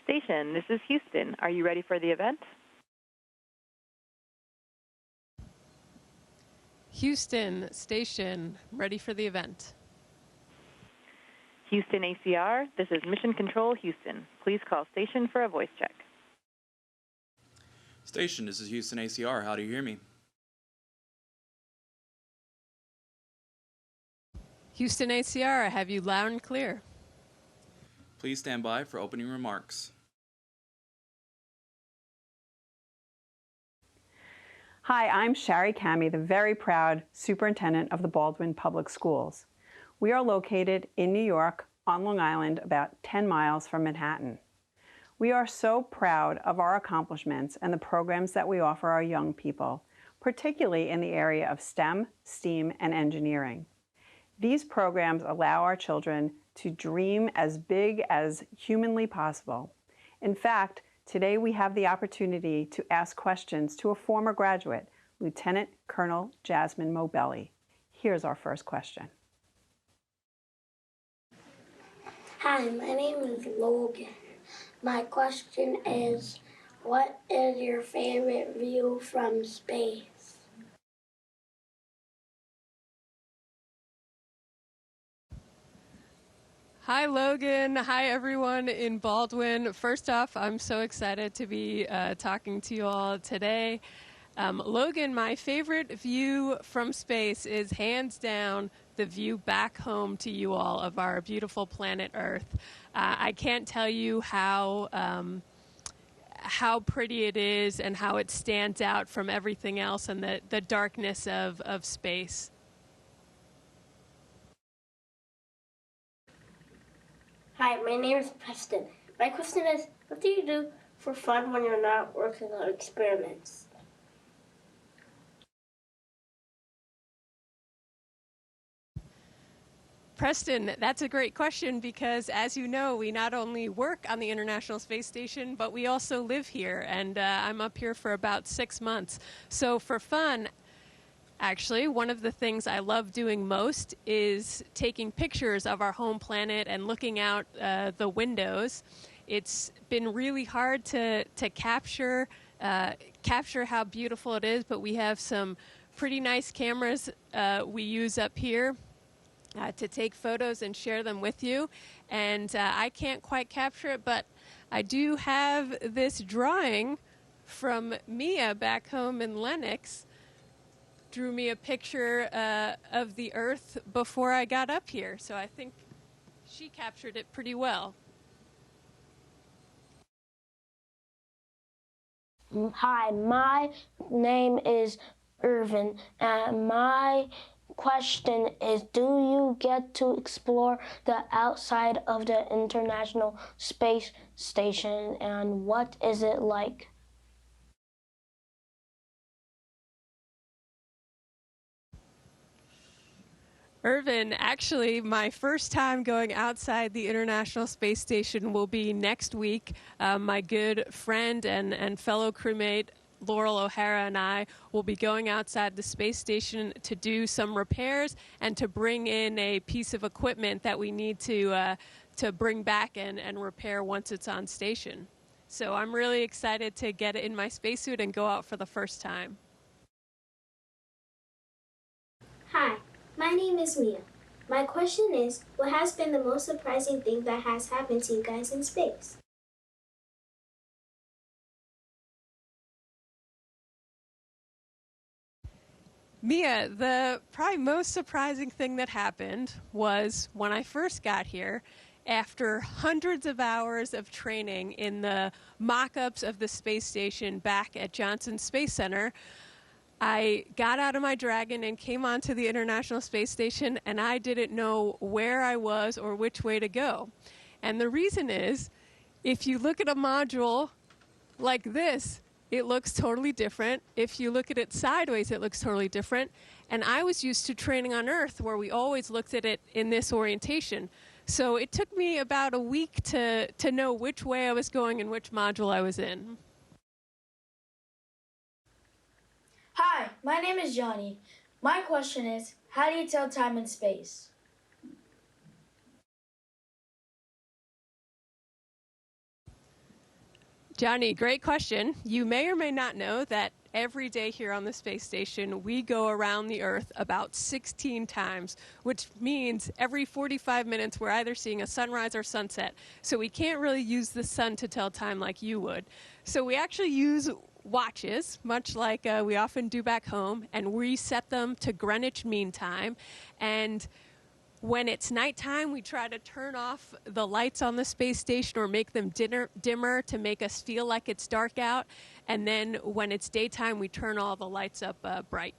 Station, this is Houston. Are you ready for the event? Houston Station, ready for the event. Houston ACR, this is Mission Control Houston. Please call station for a voice check. Station, this is Houston ACR. How do you hear me? Houston ACR, I have you loud and clear. Please stand by for opening remarks. Hi, I'm Shari Cami, the very proud superintendent of the Baldwin Public Schools. We are located in New York on Long Island, about 10 miles from Manhattan. We are so proud of our accomplishments and the programs that we offer our young people, particularly in the area of STEM, STEAM, and engineering. These programs allow our children to dream as big as humanly possible. In fact, today we have the opportunity to ask questions to a former graduate, Lieutenant Colonel Jasmine Mobelli. Here's our first question. Hi, my name is Logan. My question is, what is your favorite view from space? Hi, Logan. Hi, everyone in Baldwin. First off, I'm so excited to be talking to you all today. Logan, my favorite view from space is hands down the view back home to you all of our beautiful planet Earth. I can't tell you how pretty it is and how it stands out from everything else and the darkness of space. Hi, my name is Preston. My question is, what do you do for fun when you're not working on experiments? Preston, that's a great question because, as you know, we not only work on the International Space Station, but we also live here, and I'm up here for about 6 months. So for fun, actually, one of the things I love doing most is taking pictures of our home planet and looking out the windows. It's been really hard to capture how beautiful it is, but we have some pretty nice cameras we use up here to take photos and share them with you. And I can't quite capture it, but I do have this drawing from Mia back home in Lenox. Drew me a picture of the Earth before I got up here, so I think she captured it pretty well. Hi, my name is Irvin, and my question is, do you get to explore the outside of the International Space Station, and what is it like? Irvin, actually, my first time going outside the International Space Station will be next week. My good friend and fellow crewmate Laurel O'Hara and I will be going outside the space station to do some repairs and to bring in a piece of equipment that we need to bring back and repair once it's on station. So I'm really excited to get in my spacesuit and go out for the first time. Hi, my name is Mia. My question is, what has been the most surprising thing that has happened to you guys in space? Mia, the probably most surprising thing that happened was when I first got here, after hundreds of hours of training in the mock-ups of the space station back at Johnson Space Center, I got out of my Dragon and came onto the International Space Station, and I didn't know where I was or which way to go. And the reason is, if you look at a module like this, it looks totally different. If you look at it sideways, it looks totally different. And I was used to training on Earth, where we always looked at it in this orientation. So it took me about a week to know which way I was going and which module I was in. Hi, my name is Johnny. My question is, how do you tell time in space? Johnny, great question. You may or may not know that every day here on the space station, we go around the Earth about 16 times, which means every 45 minutes we're either seeing a sunrise or sunset. So we can't really use the sun to tell time like you would. So we actually use watches, much like we often do back home, and we set them to Greenwich Mean Time. And when it's nighttime, we try to turn off the lights on the space station or make them dimmer to make us feel like it's dark out. And then when it's daytime, we turn all the lights up bright.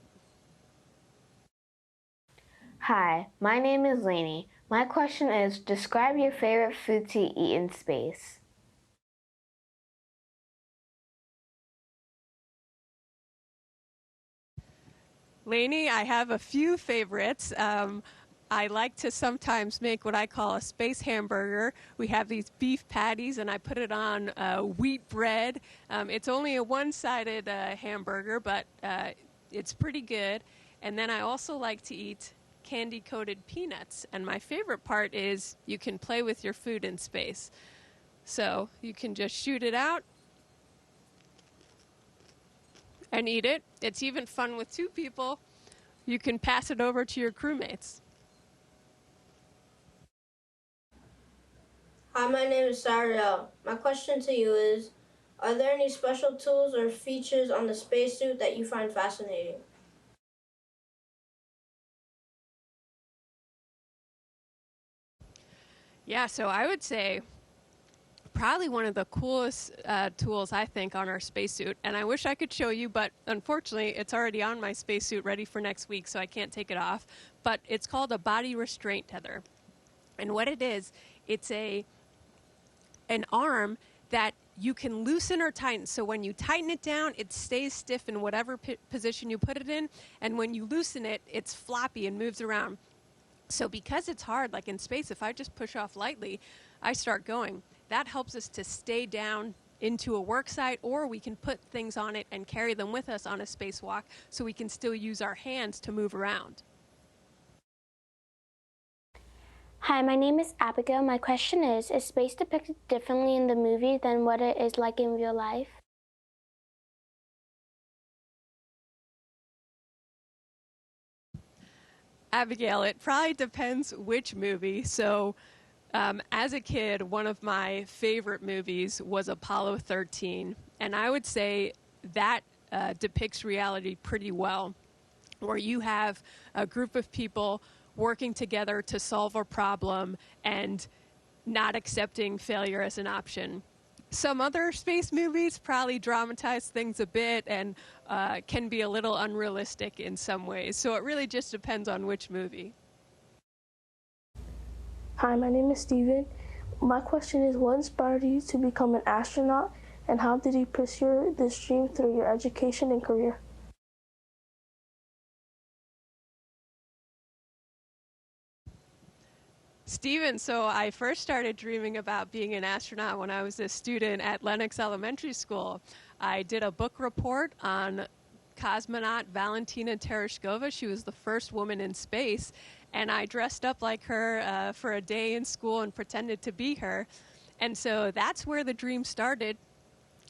Hi, my name is Lainey. My question is, describe your favorite food to eat in space. Lainey, I have a few favorites. I like to sometimes make what I call a space hamburger. We have these beef patties, and I put it on wheat bread. It's only a one-sided hamburger, but it's pretty good. And then I also like to eat candy-coated peanuts. And my favorite part is you can play with your food in space. So you can just shoot it out and eat it. It's even fun with two people. You can pass it over to your crewmates. Hi, my name is Sariel. My question to you is, are there any special tools or features on the spacesuit that you find fascinating? Yeah, so I would say probably one of the coolest tools, I think, on our spacesuit. And I wish I could show you, but unfortunately, it's already on my spacesuit ready for next week, so I can't take it off. But it's called a body restraint tether. And what it is, it's an arm that you can loosen or tighten. So when you tighten it down, it stays stiff in whatever position you put it in. And when you loosen it, it's floppy and moves around. So because it's hard, like in space, if I just push off lightly, I start going. That helps us to stay down into a work site, or we can put things on it and carry them with us on a spacewalk so we can still use our hands to move around. Hi, my name is Abigail. My question is space depicted differently in the movie than what it is like in real life? Abigail, it probably depends which movie. So as a kid, one of my favorite movies was Apollo 13. And I would say that depicts reality pretty well, where you have a group of people working together to solve a problem and not accepting failure as an option. Some other space movies probably dramatize things a bit and can be a little unrealistic in some ways. So it really just depends on which movie. Hi, my name is Steven. My question is, what inspired you to become an astronaut, and how did you pursue this dream through your education and career? Steven, so I first started dreaming about being an astronaut when I was a student at Lenox Elementary School. I did a book report on cosmonaut Valentina Tereshkova. She was the first woman in space, and I dressed up like her for a day in school and pretended to be her. And so that's where the dream started.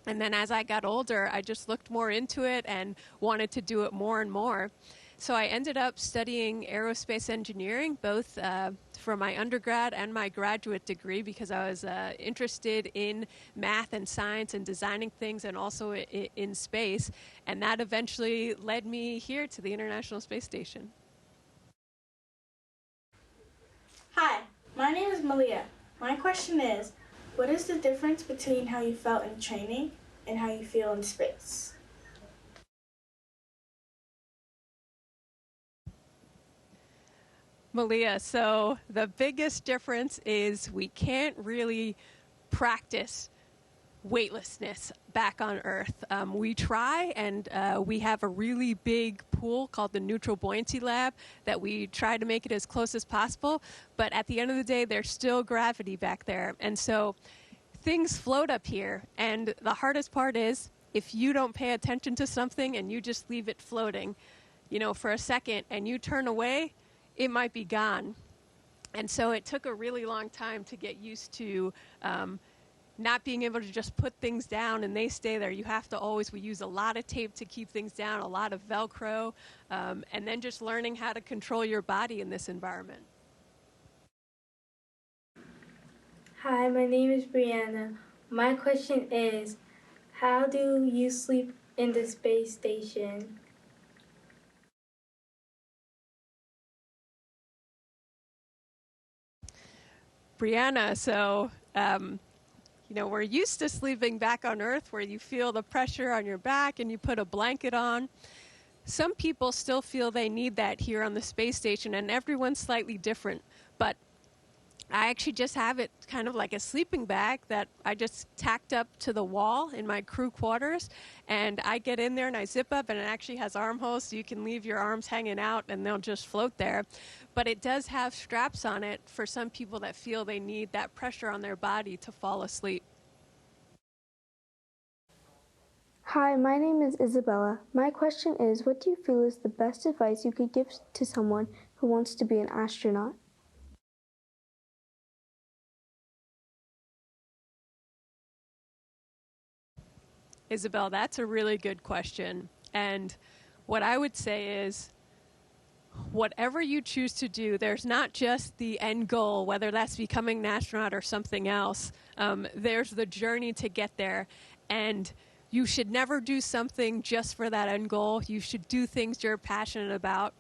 And then as I got older, I just looked more into it and wanted to do it more and more. So I ended up studying aerospace engineering, both for my undergrad and my graduate degree, because I was interested in math and science and designing things, and also in space. And that eventually led me here to the International Space Station. Hi, my name is Malia. My question is, what is the difference between how you felt in training and how you feel in space? Malia, so the biggest difference is we can't really practice weightlessness back on Earth. We try, and we have a really big pool called the Neutral Buoyancy Lab that we try to make it as close as possible, but at the end of the day, there's still gravity back there. And so things float up here, and the hardest part is if you don't pay attention to something and you just leave it floating, for a second, and you turn away, it might be gone. And so it took a really long time to get used to not being able to just put things down and they stay there. You have to always, we use a lot of tape to keep things down, a lot of Velcro, and then just learning how to control your body in this environment. Hi, my name is Brianna. My question is, how do you sleep in the space station? Brianna, so, we're used to sleeping back on Earth where you feel the pressure on your back and you put a blanket on. Some people still feel they need that here on the space station, and everyone's slightly different. But I actually just have it kind of like a sleeping bag that I just tacked up to the wall in my crew quarters, and I get in there and I zip up, and it actually has armholes so you can leave your arms hanging out and they'll just float there. But it does have straps on it for some people that feel they need that pressure on their body to fall asleep. Hi, my name is Isabella. My question is, what do you feel is the best advice you could give to someone who wants to be an astronaut? Isabel, that's a really good question. And what I would say is, whatever you choose to do, there's not just the end goal, whether that's becoming an astronaut or something else. There's the journey to get there. And you should never do something just for that end goal. You should do things you're passionate about.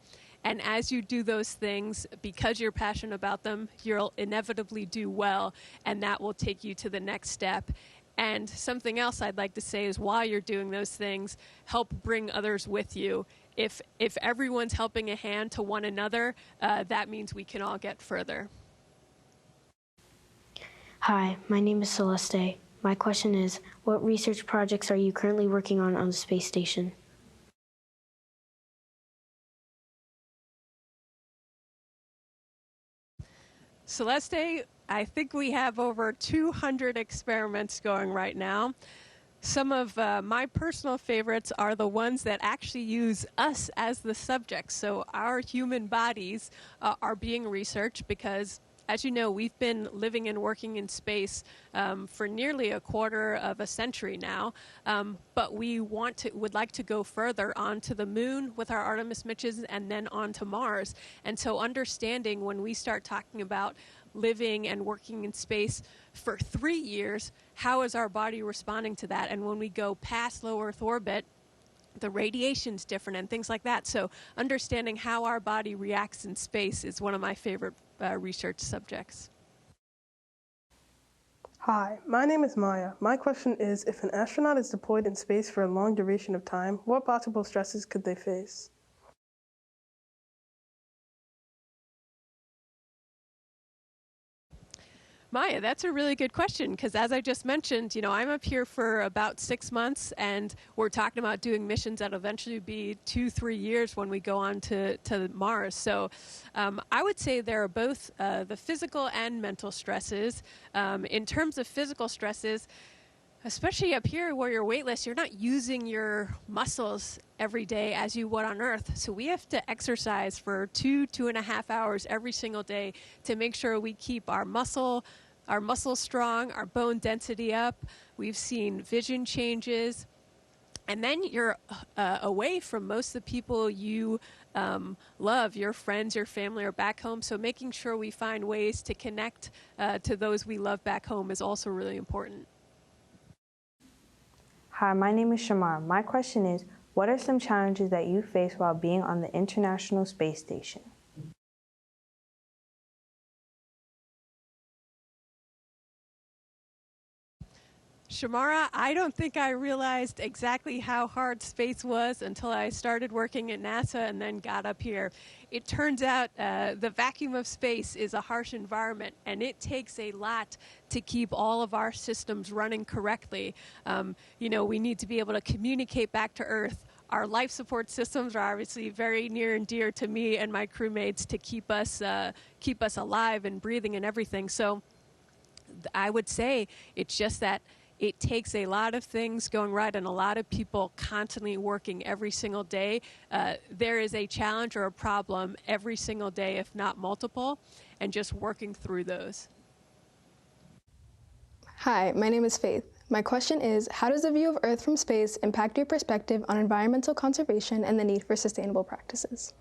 And as you do those things, because you're passionate about them, you'll inevitably do well, and that will take you to the next step. And something else I'd like to say is, while you're doing those things, help bring others with you. If everyone's helping a hand to one another, that means we can all get further. Hi, my name is Celeste. My question is, what research projects are you currently working on the space station? Celeste, I think we have over 200 experiments going right now. Some of my personal favorites are the ones that actually use us as the subjects. So our human bodies are being researched because, as you know, we've been living and working in space for nearly a quarter of a century now, but we would like to go further onto the moon with our Artemis missions and then onto Mars. And so understanding when we start talking about living and working in space for 3 years, how is our body responding to that? And when we go past low Earth orbit, the radiation's different and things like that. So understanding how our body reacts in space is one of my favorite research subjects. Hi, my name is Maya. My question is, if an astronaut is deployed in space for a long duration of time, what possible stresses could they face? Maya, that's a really good question, because as I just mentioned, I'm up here for about 6 months, and we're talking about doing missions that'll eventually be 2-3 years when we go on to Mars. So I would say there are both the physical and mental stresses. In terms of physical stresses, especially up here where you're weightless, you're not using your muscles every day as you would on Earth. So we have to exercise for 2.5 hours every single day to make sure we keep our muscles strong, our bone density up. We've seen vision changes. And then you're away from most of the people you love, your friends, your family are back home. So making sure we find ways to connect to those we love back home is also really important. Hi, my name is Shamar. My question is, what are some challenges that you face while being on the International Space Station? Shamara, I don't think I realized exactly how hard space was until I started working at NASA and then got up here. It turns out the vacuum of space is a harsh environment, and it takes a lot to keep all of our systems running correctly. We need to be able to communicate back to Earth. Our life support systems are obviously very near and dear to me and my crewmates to keep us alive and breathing and everything. So I would say it's just that it takes a lot of things going right and a lot of people constantly working every single day. There is a challenge or a problem every single day, if not multiple, and just working through those. Hi, my name is Faith. My question is, how does the view of Earth from space impact your perspective on environmental conservation and the need for sustainable practices?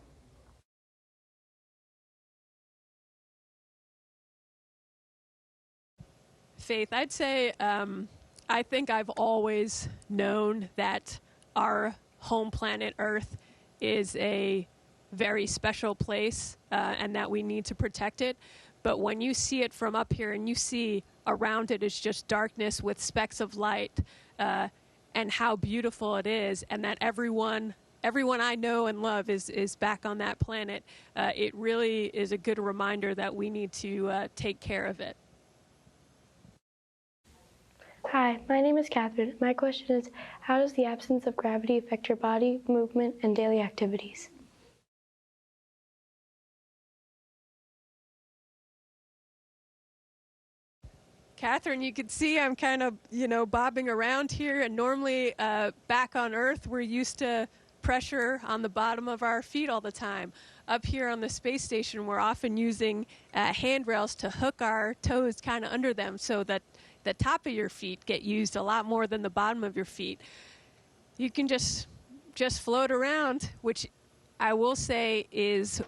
Faith, I'd say I think I've always known that our home planet Earth is a very special place and that we need to protect it. But when you see it from up here and you see around it is just darkness with specks of light and how beautiful it is, and that everyone I know and love is back on that planet, it really is a good reminder that we need to take care of it. Hi, my name is Catherine. My question is, how does the absence of gravity affect your body, movement, and daily activities? Catherine, you can see I'm kind of, bobbing around here, and normally back on Earth, we're used to pressure on the bottom of our feet all the time. Up here on the space station, we're often using handrails to hook our toes kind of under them so that the top of your feet get used a lot more than the bottom of your feet. You can just float around, which I will say is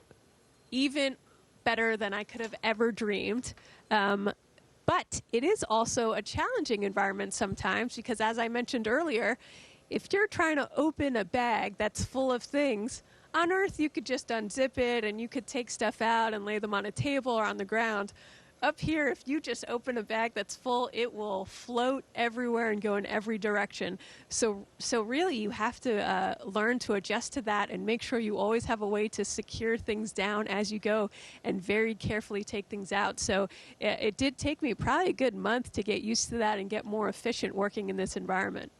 even better than I could have ever dreamed. But it is also a challenging environment sometimes because, as I mentioned earlier, if you're trying to open a bag that's full of things, on Earth you could just unzip it and you could take stuff out and lay them on a table or on the ground. Up here, if you just open a bag that's full, it will float everywhere and go in every direction. So really, you have to learn to adjust to that and make sure you always have a way to secure things down as you go and very carefully take things out. So it did take me probably a good month to get used to that and get more efficient working in this environment.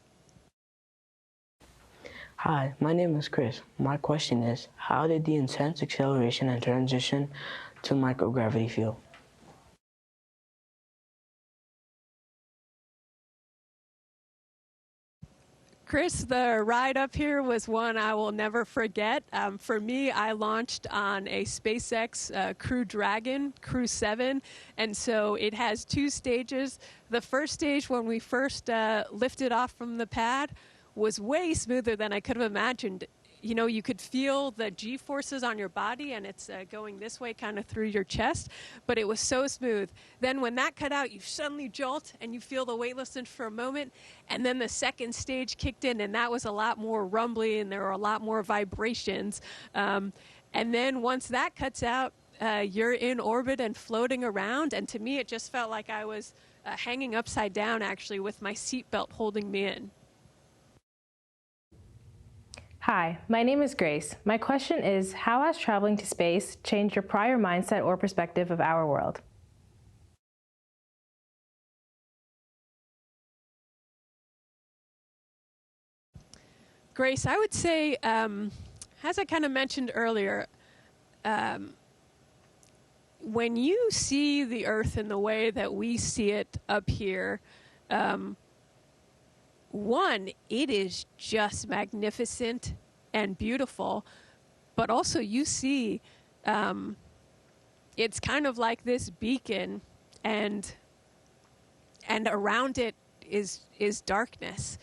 Hi, my name is Chris. My question is, how did the intense acceleration and transition to microgravity feel? Chris, the ride up here was one I will never forget. For me, I launched on a SpaceX Crew Dragon, Crew 7, and so it has two stages. The first stage, when we first lifted off from the pad, was way smoother than I could have imagined. You could feel the G-forces on your body, and it's going this way kind of through your chest, but it was so smooth. Then when that cut out, you suddenly jolt, and you feel the weightlessness for a moment, and then the second stage kicked in, and that was a lot more rumbly, and there were a lot more vibrations. And then once that cuts out, you're in orbit and floating around, and to me, it just felt like I was hanging upside down, actually, with my seatbelt holding me in. Hi, my name is Grace. My question is, how has traveling to space changed your prior mindset or perspective of our world? Grace, I would say, as I kind of mentioned earlier, when you see the Earth in the way that we see it up here, one, it is just magnificent and beautiful, but also you see it's kind of like this beacon, and around it is darkness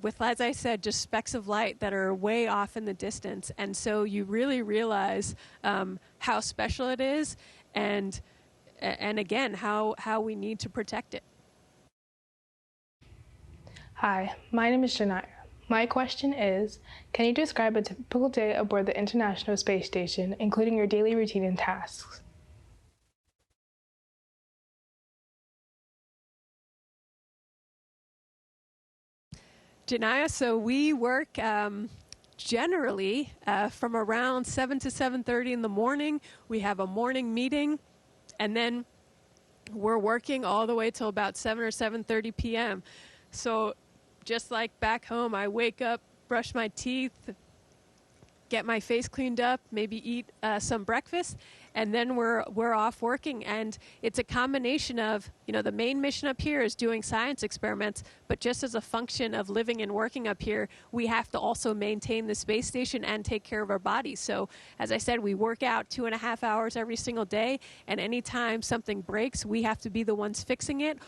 with, as I said, just specks of light that are way off in the distance. And so you really realize how special it is, and again, how we need to protect it. Hi, my name is Janaya. My question is, can you describe a typical day aboard the International Space Station, including your daily routine and tasks? Janaya, so we work generally from around 7 to 7:30 in the morning. We have a morning meeting, and then we're working all the way till about 7 or 7:30 p.m. So just like back home, I wake up, brush my teeth, get my face cleaned up, maybe eat some breakfast, and then we're off working. And it's a combination of, the main mission up here is doing science experiments, but just as a function of living and working up here, we have to also maintain the space station and take care of our bodies. So as I said, we work out 2.5 hours every single day, and anytime something breaks, we have to be the ones fixing it.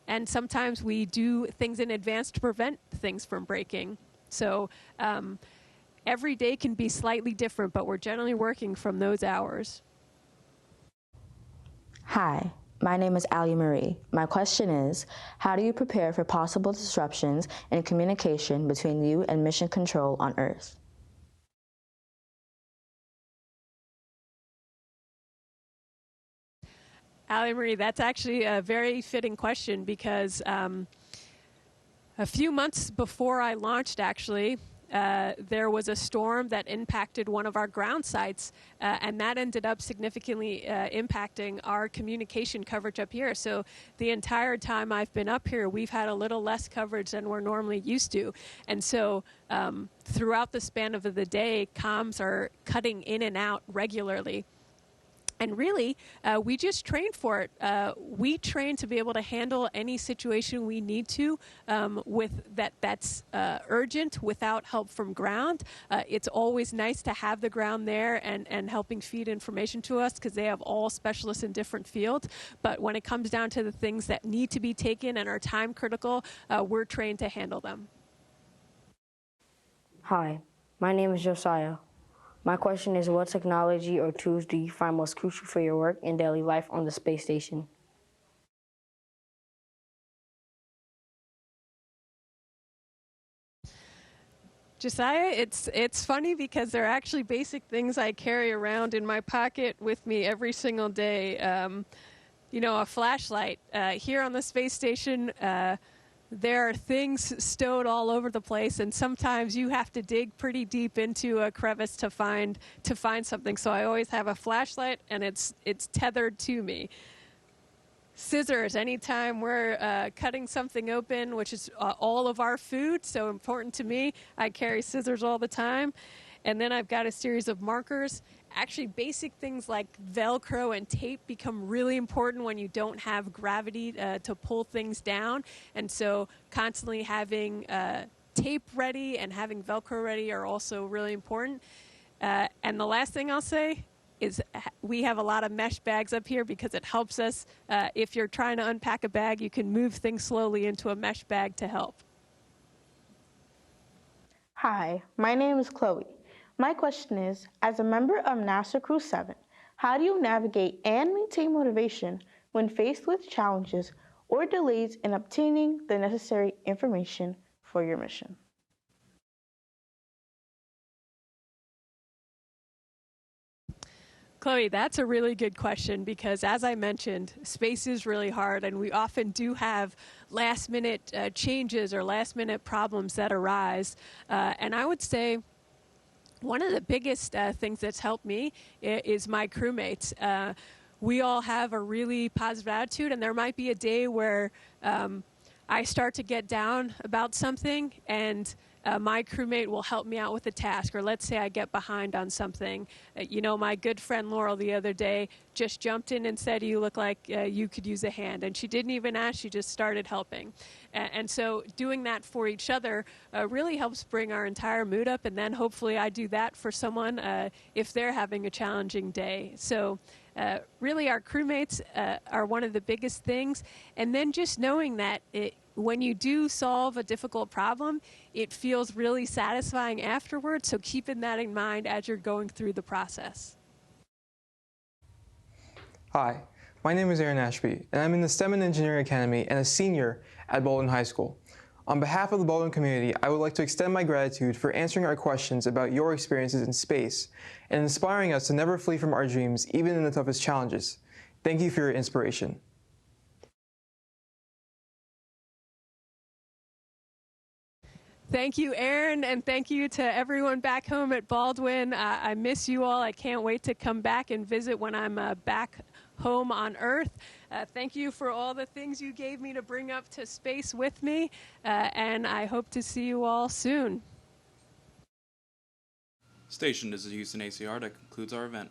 And sometimes we do things in advance to prevent things from breaking. So every day can be slightly different, but we're generally working from those hours. Hi, my name is Allie Marie. My question is, how do you prepare for possible disruptions in communication between you and Mission Control on Earth? Allie Marie, that's actually a very fitting question because a few months before I launched, actually, there was a storm that impacted one of our ground sites, and that ended up significantly impacting our communication coverage up here. So the entire time I've been up here, we've had a little less coverage than we're normally used to. And so throughout the span of the day, comms are cutting in and out regularly. And really, we just train for it. We train to be able to handle any situation we need to with that's urgent without help from ground. It's always nice to have the ground there and helping feed information to us because they have all specialists in different fields. But when it comes down to the things that need to be taken and are time critical, we're trained to handle them. Hi, my name is Josiah. My question is, what technology or tools do you find most crucial for your work and daily life on the space station? Josiah, it's funny because they're actually basic things I carry around in my pocket with me every single day. A flashlight. Here on the space station, there are things stowed all over the place, and sometimes you have to dig pretty deep into a crevice to find something. So I always have a flashlight, and it's tethered to me. Scissors. Anytime we're cutting something open, which is all of our food, so important to me, I carry scissors all the time. And then I've got a series of markers. Actually, basic things like Velcro and tape become really important when you don't have gravity to pull things down. And so constantly having tape ready and having Velcro ready are also really important. And the last thing I'll say is we have a lot of mesh bags up here because it helps us. If you're trying to unpack a bag, you can move things slowly into a mesh bag to help. Hi, my name is Chloe. My question is, as a member of NASA Crew 7, how do you navigate and maintain motivation when faced with challenges or delays in obtaining the necessary information for your mission? Chloe, that's a really good question because, as I mentioned, space is really hard, and we often do have last-minute changes or last-minute problems that arise. And I would say one of the biggest things that's helped me is my crewmates. We all have a really positive attitude, and there might be a day where I start to get down about something, and my crewmate will help me out with a task. Or let's say I get behind on something. My good friend Laurel the other day just jumped in and said, "You look like you could use a hand." And she didn't even ask, she just started helping. And so doing that for each other really helps bring our entire mood up. And then hopefully I do that for someone if they're having a challenging day. So really our crewmates are one of the biggest things. And then just knowing that when you do solve a difficult problem, it feels really satisfying afterwards. So keeping that in mind as you're going through the process. Hi, my name is Aaron Ashby, and I'm in the STEM and Engineering Academy and a senior at Baldwin High School. On behalf of the Baldwin community, I would like to extend my gratitude for answering our questions about your experiences in space and inspiring us to never flee from our dreams, even in the toughest challenges. Thank you for your inspiration. Thank you, Aaron, and thank you to everyone back home at Baldwin. I miss you all. I can't wait to come back and visit when I'm back home on Earth. Thank you for all the things you gave me to bring up to space with me, and I hope to see you all soon. Station, this is Houston ACR. That concludes our event.